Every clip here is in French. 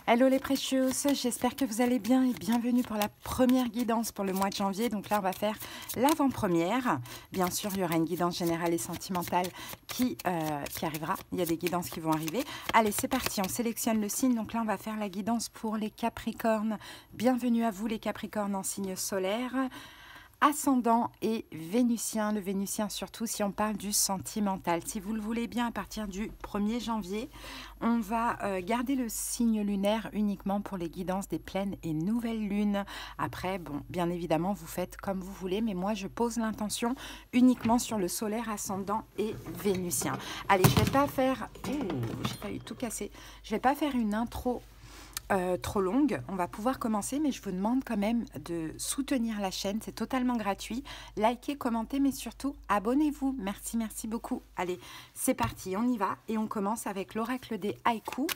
Hello les précieuses, j'espère que vous allez bien et bienvenue pour la première guidance pour le mois de janvier. Donc là, on va faire l'avant-première. Bien sûr, il y aura une guidance générale et sentimentale qui arrivera. Il y a des guidances qui vont arriver. Allez, c'est parti, on sélectionne le signe. Donc là, on va faire la guidance pour les Capricornes. Bienvenue à vous les Capricornes en signe solaire. Ascendant et Vénusien, le Vénusien surtout si on parle du sentimental. Si vous le voulez bien, à partir du 1er janvier, on va garder le signe lunaire uniquement pour les guidances des pleines et nouvelles lunes. Après, bon, bien évidemment, vous faites comme vous voulez, mais moi, je pose l'intention uniquement sur le solaire, ascendant et Vénusien. Allez, je ne vais pas faire... j'ai failli tout casser. Je ne vais pas faire une intro trop longue. On va pouvoir commencer, mais je vous demande quand même de soutenir la chaîne. C'est totalement gratuit. Likez, commentez, mais surtout, abonnez-vous. Merci, merci beaucoup. Allez, c'est parti, on y va. Et on commence avec l'oracle des haïkus.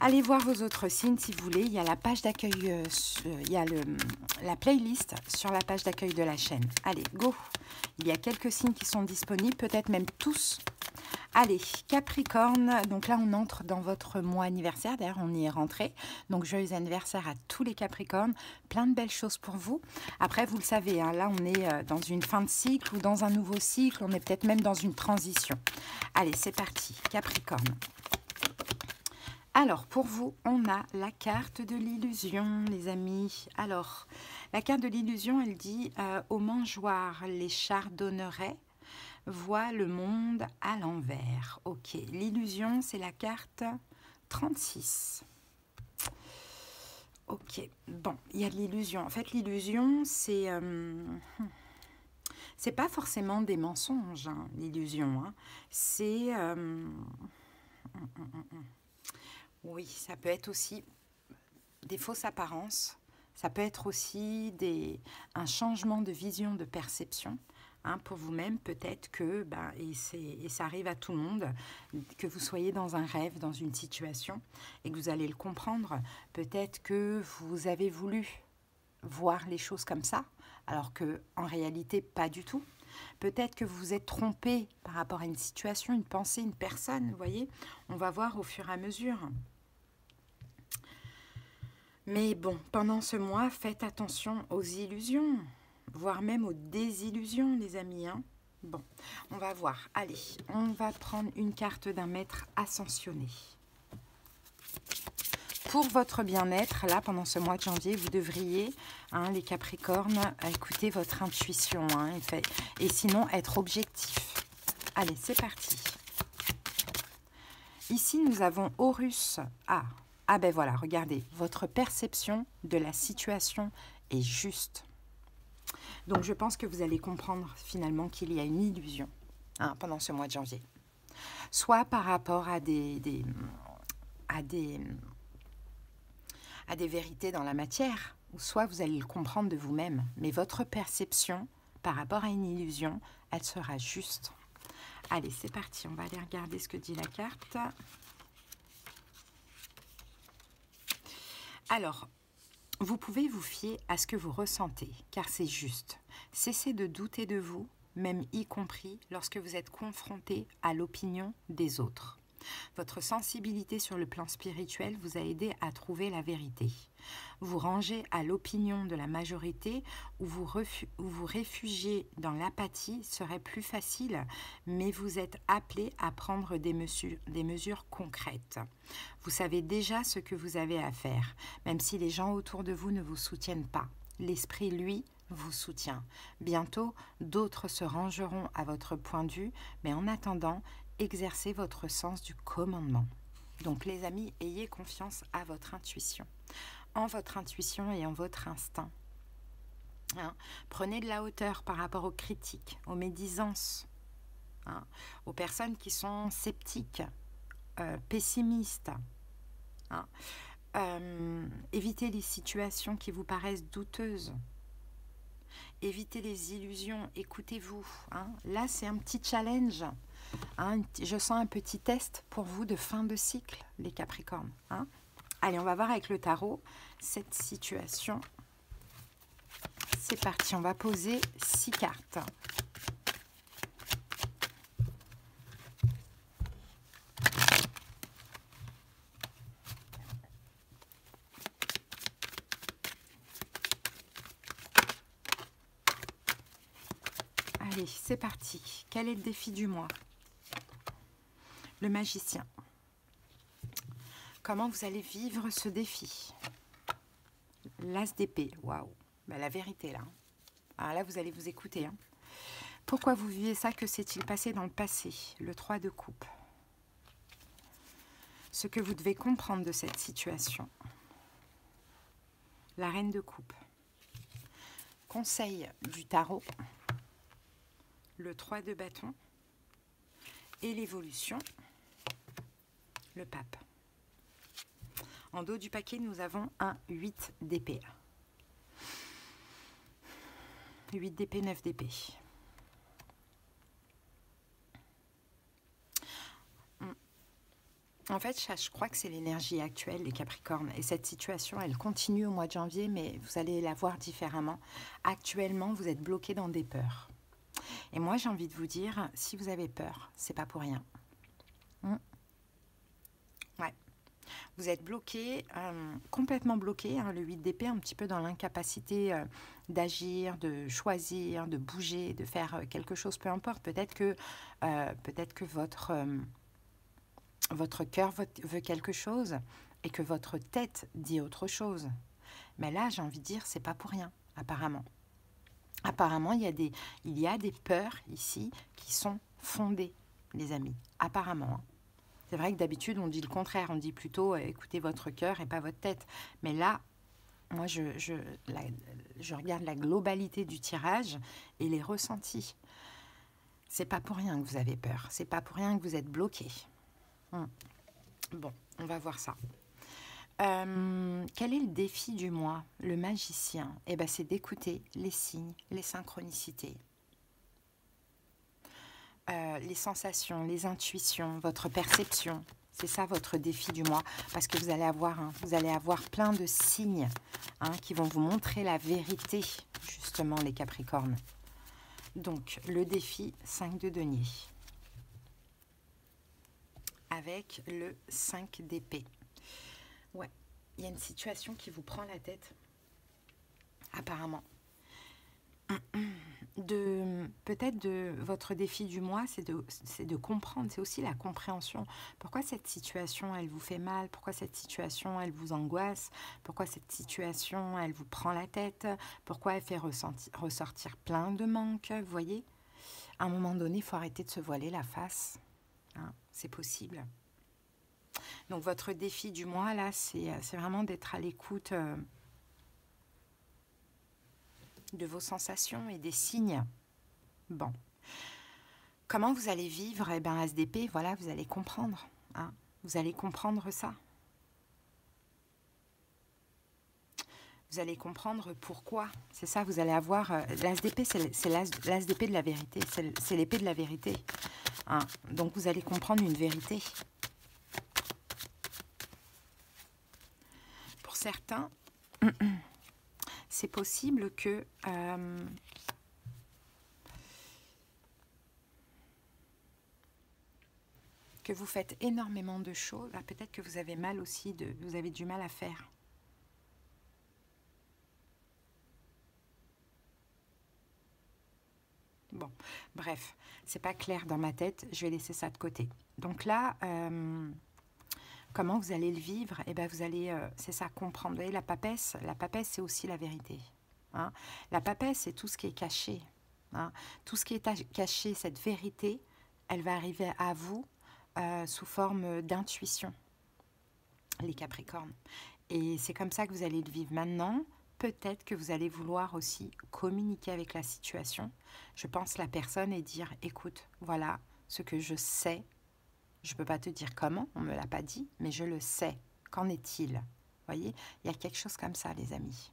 Allez voir vos autres signes si vous voulez. Il y a la page d'accueil, il y a la playlist sur la page d'accueil de la chaîne. Allez, go! Il y a quelques signes qui sont disponibles, peut-être même tous. Allez, Capricorne, donc là on entre dans votre mois anniversaire, d'ailleurs on y est rentré, donc joyeux anniversaire à tous les Capricornes, plein de belles choses pour vous. Après vous le savez, hein, là on est dans une fin de cycle ou dans un nouveau cycle, on est peut-être même dans une transition. Allez, c'est parti, Capricorne. Alors, pour vous, on a la carte de l'illusion, les amis. Alors, la carte de l'illusion, elle dit aux mangeoires, les chardonnerets voient le monde à l'envers. Ok, l'illusion, c'est la carte 36. Ok, bon, il y a de l'illusion. En fait, l'illusion, c'est pas forcément des mensonges, hein, l'illusion. Hein. C'est... oui, ça peut être aussi des fausses apparences. Ça peut être aussi un changement de vision, de perception. Hein, pour vous-même, peut-être que, et ça arrive à tout le monde, que vous soyez dans un rêve, dans une situation, et que vous allez le comprendre. Peut-être que vous avez voulu voir les choses comme ça, alors qu'en réalité, pas du tout. Peut-être que vous vous êtes trompé par rapport à une situation, une pensée, une personne, vous voyez. On va voir au fur et à mesure. Mais bon, pendant ce mois, faites attention aux illusions, voire même aux désillusions, les amis. Hein. Bon, on va voir. Allez, on va prendre une carte d'un maître ascensionné. Pour votre bien-être, là, pendant ce mois de janvier, vous devriez, hein, les Capricornes, écouter votre intuition. Hein, et sinon, être objectif. Allez, c'est parti. Ici, nous avons Horus. Ah ben voilà, regardez, votre perception de la situation est juste. Donc je pense que vous allez comprendre finalement qu'il y a une illusion, hein, pendant ce mois de janvier. Soit par rapport à des vérités dans la matière, ou soit vous allez le comprendre de vous-même. Mais votre perception par rapport à une illusion, elle sera juste. Allez, c'est parti, on va aller regarder ce que dit la carte. Alors, vous pouvez vous fier à ce que vous ressentez, car c'est juste. Cessez de douter de vous, même y compris lorsque vous êtes confronté à l'opinion des autres. Votre sensibilité sur le plan spirituel vous a aidé à trouver la vérité. Vous rangez à l'opinion de la majorité ou vous réfugiez dans l'apathie serait plus facile, mais vous êtes appelé à prendre des mesures concrètes. Vous savez déjà ce que vous avez à faire, même si les gens autour de vous ne vous soutiennent pas. L'esprit, lui, vous soutient. Bientôt, d'autres se rangeront à votre point de vue, mais en attendant, exercez votre sens du commandement. Donc les amis, ayez confiance à votre intuition, en votre intuition et en votre instinct. Hein? Prenez de la hauteur par rapport aux critiques, aux médisances, hein? Aux personnes qui sont sceptiques, pessimistes. Hein? Évitez les situations qui vous paraissent douteuses. Évitez les illusions, écoutez-vous. Hein? Là, c'est un petit challenge. Hein, je sens un petit test pour vous de fin de cycle, les Capricornes. Hein. Allez, on va voir avec le tarot cette situation. C'est parti, on va poser 6 cartes. Allez, c'est parti. Quel est le défi du mois? Le magicien. Comment vous allez vivre ce défi? L'as d'épée. Waouh. Ben, la vérité là. Alors là, vous allez vous écouter. Hein. Pourquoi vous vivez ça? Que s'est-il passé dans le passé? Le 3 de coupe. Ce que vous devez comprendre de cette situation. La reine de coupe. Conseil du tarot. Le 3 de bâton. Et l'évolution. Le pape. En dos du paquet, nous avons un 8 d'épée. 8 d'épée, 9 d'épée. En fait, je crois que c'est l'énergie actuelle, les Capricornes. Et cette situation, elle continue au mois de janvier, mais vous allez la voir différemment. Actuellement, vous êtes bloqué dans des peurs. Et moi, j'ai envie de vous dire, si vous avez peur, c'est pas pour rien. Ouais. Vous êtes bloqué, complètement bloqué, hein, le 8 d'épée, un petit peu dans l'incapacité d'agir, de choisir, de bouger, de faire quelque chose, peu importe. Peut-être que votre cœur veut quelque chose et que votre tête dit autre chose. Mais là, j'ai envie de dire, c'est pas pour rien, apparemment. Apparemment, il y a des peurs ici qui sont fondées, les amis. Apparemment. Hein. C'est vrai que d'habitude, on dit le contraire. On dit plutôt, écoutez votre cœur et pas votre tête. Mais là, moi, je regarde la globalité du tirage et les ressentis. C'est pas pour rien que vous avez peur. C'est pas pour rien que vous êtes bloqué. Bon, on va voir ça. Quel est le défi du mois? Le magicien. Eh ben, c'est d'écouter les signes, les synchronicités, les sensations, les intuitions, votre perception. C'est ça votre défi du mois, parce que vous allez avoir plein de signes qui vont vous montrer la vérité, justement, les Capricornes. Donc, le défi 5 de denier. Avec le 5 d'épée. Ouais, il y a une situation qui vous prend la tête, apparemment. Peut-être de votre défi du mois, c'est de comprendre, c'est aussi la compréhension. Pourquoi cette situation, elle vous fait mal? Pourquoi cette situation, elle vous angoisse? Pourquoi cette situation, elle vous prend la tête? Pourquoi elle fait ressortir plein de manques? Vous voyez, à un moment donné, il faut arrêter de se voiler la face. Hein, c'est possible. Donc votre défi du mois, là, c'est vraiment d'être à l'écoute de vos sensations et des signes. Bon. Comment vous allez vivre? Eh bien, As d'épée, voilà, vous allez comprendre. Hein, vous allez comprendre ça. Vous allez comprendre pourquoi. C'est ça, vous allez avoir... l'As d'épée, c'est l'As d'épée de la vérité. C'est l'épée de la vérité. Hein, donc, vous allez comprendre une vérité. Pour certains, c'est possible que... que vous faites énormément de choses. Ah, peut-être que vous avez mal aussi, vous avez du mal à faire. Bon, bref, c'est pas clair dans ma tête, je vais laisser ça de côté. Donc là, comment vous allez le vivre? Eh bien, vous allez, c'est ça, comprendre. Vous voyez, la papesse, c'est aussi la vérité. Hein, la papesse, c'est tout ce qui est caché. Hein, tout ce qui est caché, cette vérité, elle va arriver à vous sous forme d'intuition, les Capricornes. Et c'est comme ça que vous allez le vivre maintenant. Peut-être que vous allez vouloir aussi communiquer avec la situation. Je pense la personne et dire, écoute, voilà ce que je sais. Je ne peux pas te dire comment, on ne me l'a pas dit, mais je le sais. Qu'en est-il? Vous voyez, il y a quelque chose comme ça, les amis.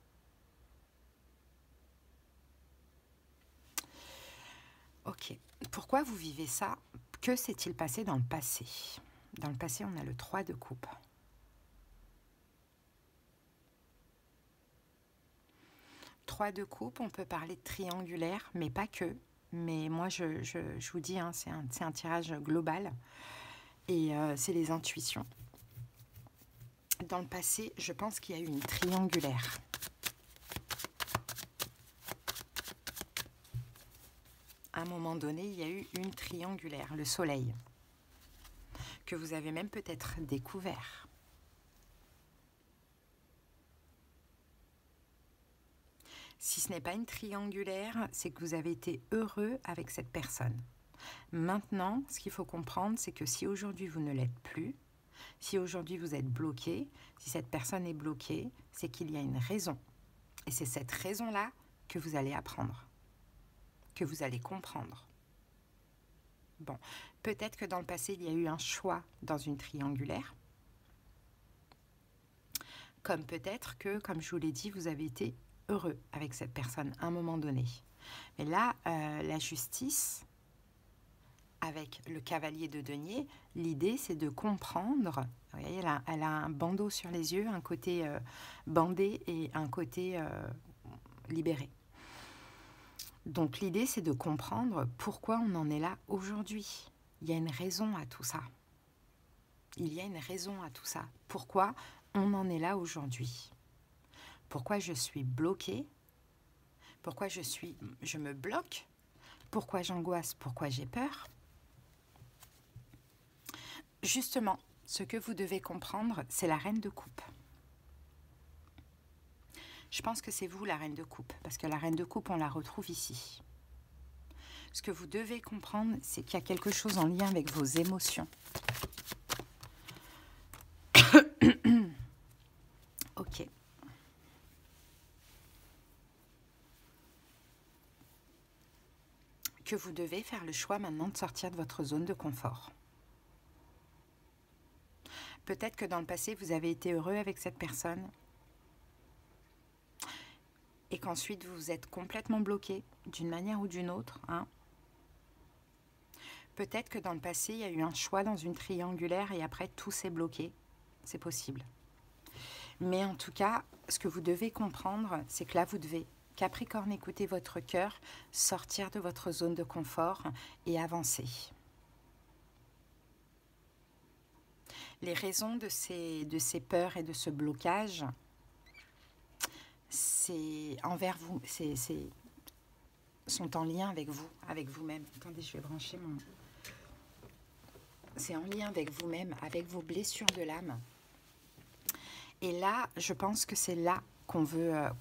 Ok. Pourquoi vous vivez ça? Que s'est-il passé dans le passé? Dans le passé, on a le 3 de coupe. De coupe, on peut parler de triangulaire, mais pas que. Mais moi, je vous dis, hein, c'est un tirage global. Et c'est les intuitions. Dans le passé, je pense qu'il y a eu une triangulaire. un moment donné, il y a eu une triangulaire, le soleil, que vous avez même peut-être découvert. Si ce n'est pas une triangulaire, c'est que vous avez été heureux avec cette personne. Maintenant, ce qu'il faut comprendre, c'est que si aujourd'hui vous ne l'êtes plus, si aujourd'hui vous êtes bloqué, si cette personne est bloquée, c'est qu'il y a une raison. Et c'est cette raison-là que vous allez apprendre, que vous allez comprendre. Bon, peut-être que dans le passé, il y a eu un choix dans une triangulaire. Comme peut-être que, comme je vous l'ai dit, vous avez été heureux avec cette personne à un moment donné. Mais là, la justice, avec le cavalier de denier, l'idée c'est de comprendre. Vous voyez, elle a un bandeau sur les yeux, un côté bandé et un côté libéré. Donc l'idée c'est de comprendre pourquoi on en est là aujourd'hui. Il y a une raison à tout ça. Il y a une raison à tout ça. Pourquoi on en est là aujourd'hui? Pourquoi je suis bloquée? Pourquoi je me bloque? Pourquoi j'angoisse? Pourquoi j'ai peur? Justement, ce que vous devez comprendre, c'est la reine de coupe. Je pense que c'est vous la reine de coupe, parce que la reine de coupe, on la retrouve ici. Ce que vous devez comprendre, c'est qu'il y a quelque chose en lien avec vos émotions. Ok. Que vous devez faire le choix maintenant de sortir de votre zone de confort. Peut-être que dans le passé, vous avez été heureux avec cette personne et qu'ensuite vous êtes complètement bloqué d'une manière ou d'une autre. Peut-être que dans le passé, il y a eu un choix dans une triangulaire et après tout s'est bloqué. C'est possible. Mais en tout cas, ce que vous devez comprendre, c'est que là, vous devez, Capricorne, écouter votre cœur, sortir de votre zone de confort et avancer. Les raisons de ces peurs et de ce blocage, c'est envers vous, sont en lien avec vous, avec vous-même. Attendez, je vais brancher mon... C'est en lien avec vous-même, avec vos blessures de l'âme. Et là, je pense que c'est là qu'on veut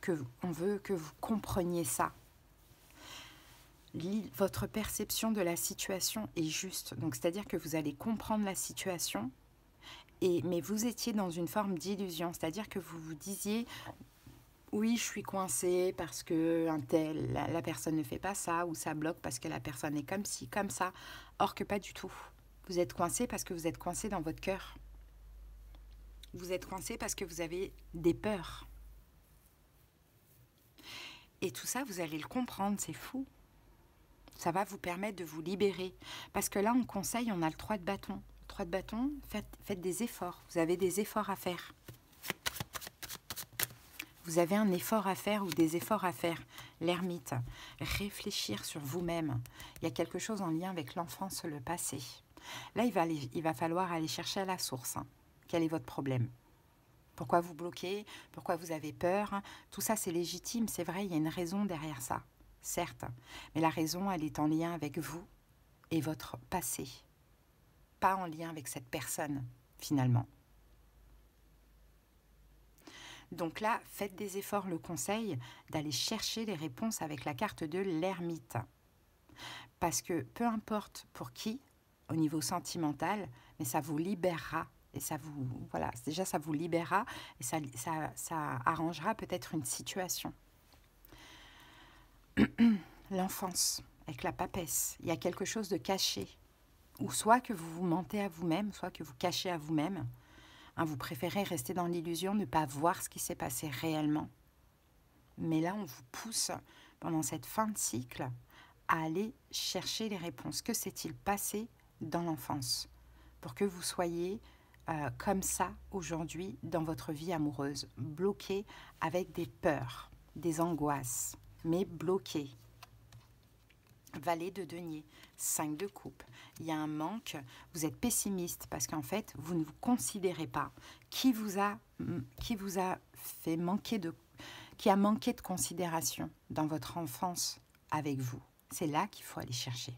que vous compreniez ça. Votre perception de la situation est juste. Donc, c'est-à-dire que vous allez comprendre la situation, mais vous étiez dans une forme d'illusion. C'est-à-dire que vous vous disiez, oui, je suis coincée parce que la personne ne fait pas ça, ou ça bloque parce que la personne est comme ci, comme ça. Or que pas du tout. Vous êtes coincé parce que vous êtes coincé dans votre cœur. Vous êtes coincé parce que vous avez des peurs. Et tout ça, vous allez le comprendre, c'est fou. Ça va vous permettre de vous libérer. Parce que là, en conseil, on a le 3 de bâton. Le 3 de bâton, faites des efforts. Vous avez des efforts à faire. Vous avez un effort à faire ou des efforts à faire. L'ermite, réfléchir sur vous-même. Il y a quelque chose en lien avec l'enfance, le passé. Là, il va falloir aller chercher à la source. Quel est votre problème? Pourquoi vous bloquez? Pourquoi vous avez peur? Tout ça, c'est légitime, c'est vrai, il y a une raison derrière ça, certes. Mais la raison, elle est en lien avec vous et votre passé. Pas en lien avec cette personne, finalement. Donc là, faites des efforts, le conseil, d'aller chercher les réponses avec la carte de l'ermite. Parce que peu importe pour qui, au niveau sentimental, mais ça vous libérera. Et ça vous, voilà, déjà ça vous libérera et ça arrangera peut-être une situation. L'enfance, avec la papesse, il y a quelque chose de caché. Ou soit que vous vous mentez à vous-même, soit que vous cachez à vous-même. Vous préférez rester dans l'illusion, ne pas voir ce qui s'est passé réellement. Mais là, on vous pousse, pendant cette fin de cycle, à aller chercher les réponses. Que s'est-il passé dans l'enfance? Pour que vous soyez... comme ça aujourd'hui dans votre vie amoureuse, bloqué avec des peurs, des angoisses, mais bloqué. Valet de denier, 5 de coupe. Il y a un manque, vous êtes pessimiste parce qu'en fait, vous ne vous considérez pas. Qui vous a fait manquer qui a manqué de considération dans votre enfance avec vous. C'est là qu'il faut aller chercher.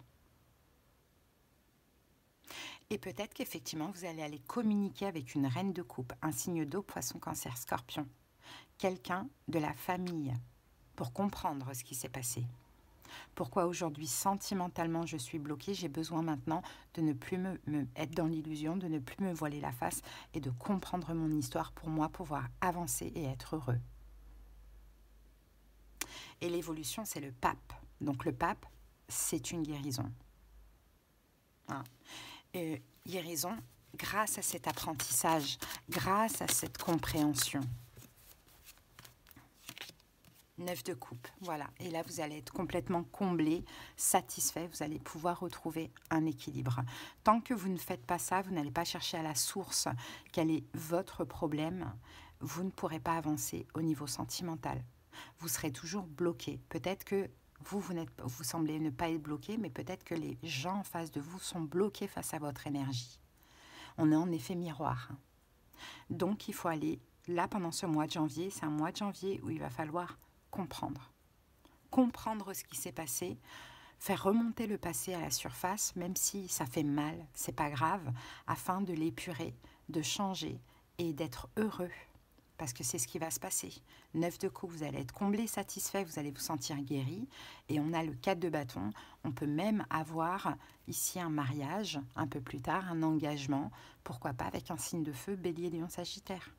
Et peut-être qu'effectivement, vous allez aller communiquer avec une reine de coupe, un signe d'eau, poisson, cancer, scorpion, quelqu'un de la famille, pour comprendre ce qui s'est passé. Pourquoi aujourd'hui, sentimentalement, je suis bloquée? J'ai besoin maintenant de ne plus être dans l'illusion, de ne plus me voiler la face et de comprendre mon histoire pour moi pouvoir avancer et être heureux. Et l'évolution, c'est le pape. Donc le pape, c'est une guérison. Hein. Guérison grâce à cet apprentissage, grâce à cette compréhension. 9 de coupe, voilà. Et là, vous allez être complètement comblé, satisfait. Vous allez pouvoir retrouver un équilibre. Tant que vous ne faites pas ça, vous n'allez pas chercher à la source quel est votre problème. Vous ne pourrez pas avancer au niveau sentimental. Vous serez toujours bloqué. Peut-être que vous semblez ne pas être bloqué, mais peut-être que les gens en face de vous sont bloqués face à votre énergie. On est en effet miroir. Donc, il faut aller là pendant ce mois de janvier. C'est un mois de janvier où il va falloir comprendre ce qui s'est passé, faire remonter le passé à la surface, même si ça fait mal, c'est pas grave, afin de l'épurer, de changer et d'être heureux, parce que c'est ce qui va se passer. 9 de coupe, vous allez être comblé, satisfait, vous allez vous sentir guéri, et on a le 4 de bâton. On peut même avoir ici un mariage, un peu plus tard, un engagement, pourquoi pas avec un signe de feu, bélier, lion, sagittaire.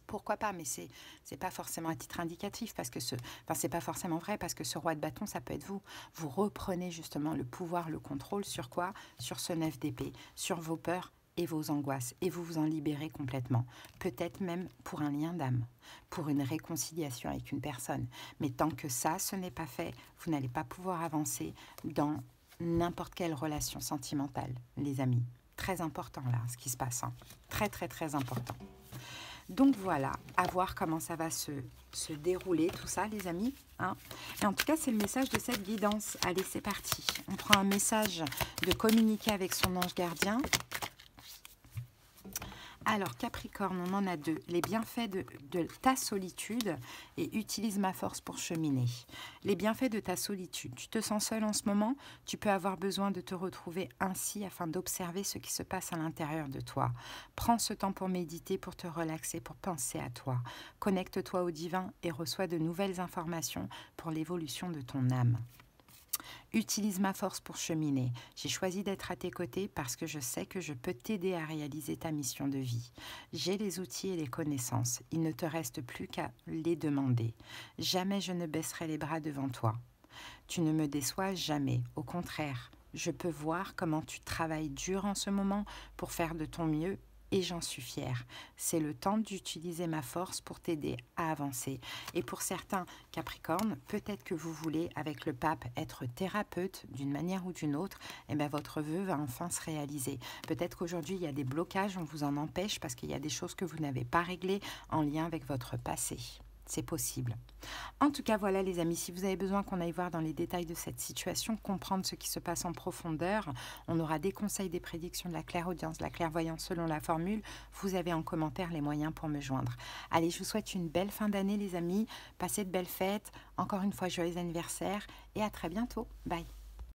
Pourquoi pas, mais c'est pas forcément à titre indicatif, parce que c'est pas forcément vrai, parce que ce roi de bâton, ça peut être vous. Vous reprenez justement le pouvoir, le contrôle sur quoi? Sur ce 9 d'épée, sur vos peurs et vos angoisses, et vous vous en libérez complètement. Peut-être même pour un lien d'âme, pour une réconciliation avec une personne. Mais tant que ça, ce n'est pas fait, vous n'allez pas pouvoir avancer dans n'importe quelle relation sentimentale, les amis. Très important là, ce qui se passe. Hein. Très, très, très important. Donc voilà, à voir comment ça va se dérouler, tout ça, les amis. Hein. Et en tout cas, c'est le message de cette guidance. Allez, c'est parti. On prend un message de communiquer avec son ange gardien. Alors, Capricorne, on en a 2. Les bienfaits de ta solitude et utilise ma force pour cheminer. Les bienfaits de ta solitude. Tu te sens seul en ce moment. Tu peux avoir besoin de te retrouver ainsi afin d'observer ce qui se passe à l'intérieur de toi. Prends ce temps pour méditer, pour te relaxer, pour penser à toi. Connecte-toi au divin et reçois de nouvelles informations pour l'évolution de ton âme. Utilise ma force pour cheminer. J'ai choisi d'être à tes côtés parce que je sais que je peux t'aider à réaliser ta mission de vie. J'ai les outils et les connaissances. Il ne te reste plus qu'à les demander. Jamais je ne baisserai les bras devant toi. Tu ne me déçois jamais. Au contraire, je peux voir comment tu travailles dur en ce moment pour faire de ton mieux. Et j'en suis fière. C'est le temps d'utiliser ma force pour t'aider à avancer. Et pour certains Capricornes, peut-être que vous voulez, avec le pape, être thérapeute d'une manière ou d'une autre, et bien votre vœu va enfin se réaliser. Peut-être qu'aujourd'hui, il y a des blocages, on vous en empêche parce qu'il y a des choses que vous n'avez pas réglées en lien avec votre passé. C'est possible. En tout cas, voilà les amis, si vous avez besoin qu'on aille voir dans les détails de cette situation, comprendre ce qui se passe en profondeur, on aura des conseils, des prédictions, de la clairaudience, de la clairvoyance selon la formule. Vous avez en commentaire les moyens pour me joindre. Allez, je vous souhaite une belle fin d'année les amis, passez de belles fêtes, encore une fois joyeux anniversaire et à très bientôt. Bye.